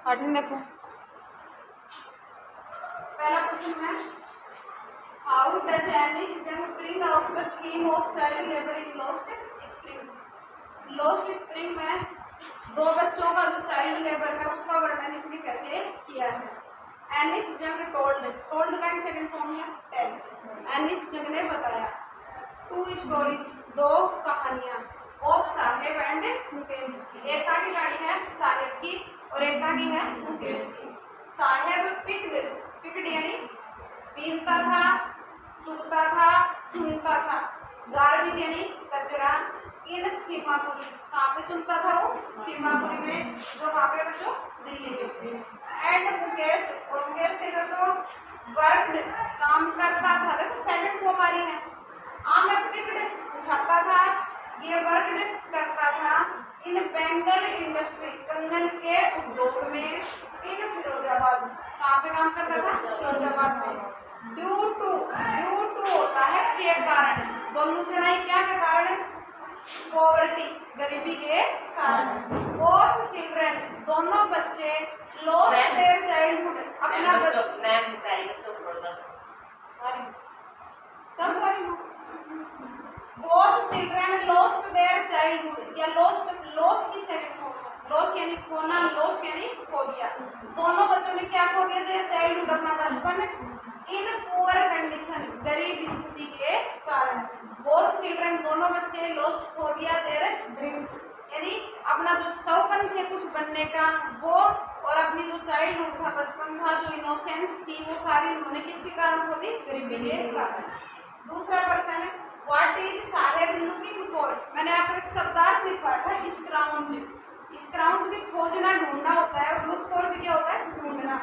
13 देखो पहला क्वेश्चन है हाउ डज एलिस जंग bring out the theme of child labour in lost spring में दो बच्चों का जो चाइल्ड लेबर है उसका वर्णन इसने कैसे किया है। एलिस जंग टोल्ड का एक सेकंड फॉर्म है टेल। एलिस जंग ने बताया टू स्टोरीज दो कहानियां ऑफ साहेब एंड मुकेश की। एक की कहानी है साहेब की और एक की है मुकेश की। साहेब पिकड यानी पीनता था, चुगता था, चुनता था। गार्बेज यानी कचरा इन सीमापुरी कहाँ पे चुनता था वो सीमापुरी में जो कहाँ पे बच्चों दिल्ली में। एंड मुकेश और मुकेश के घर तो वर्क काम करता था। देखो सेकंड फॉर्म आ रही है मैं पिकड उठाता था, ये वर्क करता था इन बेंगल इंडस्ट्री कंगन के उद्योग में इन फिरोजाबाद। कहाँ पे काम करता था फिरोजाबाद में। ड्यू टू होता है के कारण, दोनों चढ़ाई क्या के कारण पॉवर्टी गरीबी के कारण। बोथ चिल्ड्रन दोनों बच्चे लॉस्ट देयर चाइल्डहुड अपना both children lost their childhood या लॉस की सेकंड फॉर्म है। लॉस यानी खोना, लॉस्ट यानी खो दिया। दोनों बच्चों ने क्या खो दिया देयर चाइल्डहुड अपना बचपन इन पुअर कंडीशन गरीब स्थिति के कारण। बोथ चिल्ड्रन दोनों बच्चे लॉस्ट खो दिया देयर ड्रीम्स यानी अपना जो सपन थे कुछ बनने का वो, और अपनी जो चाइल्डहुड था बचपन था जो इनोसेंस थी वो सारी उन्होंने किसके कारण खो दी गरीबी के कारण। दूसरा प्रश्न है what is Saheb looking for. मैंने आपको एक शब्दार्थ लिखा था स्क्राउंज भी खोजना ढूंढना होता है और लुक फॉर भी क्या होता है ढूंढना।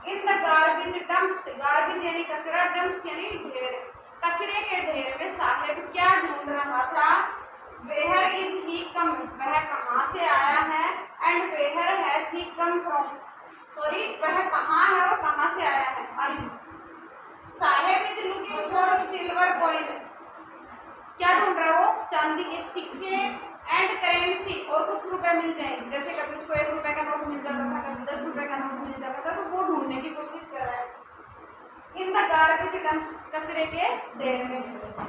In the garbage dumps, garbage यानी कचरा, डंप्स यानी ढेर, कचरे के ढेर में साहेब क्या ढूंढ रहा था। वेयर इज ही कम, वह कहाँ से आया है। And where has he come from, sorry वह कहाँ है और कहाँ से आया है। Sahib is looking for silver coin, क्या ढूंढ रहा है वो चांदी के सिक्के एंड करेंसी और कुछ रुपए मिल जाएंगे। जैसे कभी उसको 1 रुपए का नोट मिल जाता था, कभी 10 रुपए का नोट मिल जाता था, तो वो ढूंढने की कोशिश कर रहा है इन द गार्बेज डंप्स कचरे के ढेर में।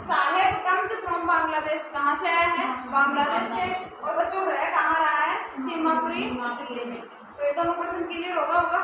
साहेब कम्स फ्रॉम बांग्लादेश, कहाँ से आया है बांग्लादेश से, और बच्चों रह कहाँ रहा है सीमापुरी दिल्ली में। तो ये दोनों क्वेश्चन क्लियर होगा।